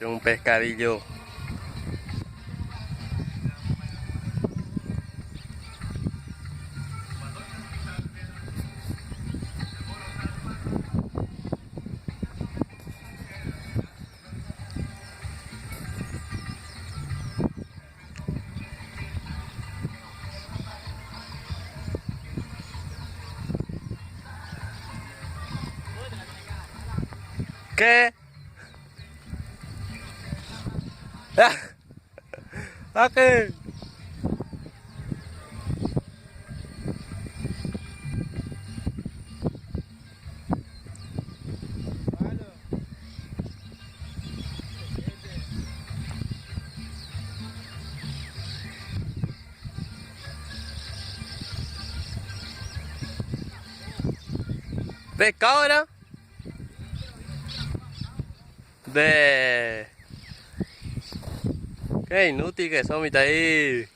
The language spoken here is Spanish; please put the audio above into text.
Un pescadillo. ¿Qué? ¿A qué? ¿Ves cabra? De... Qué inútil que son, mitad ahí.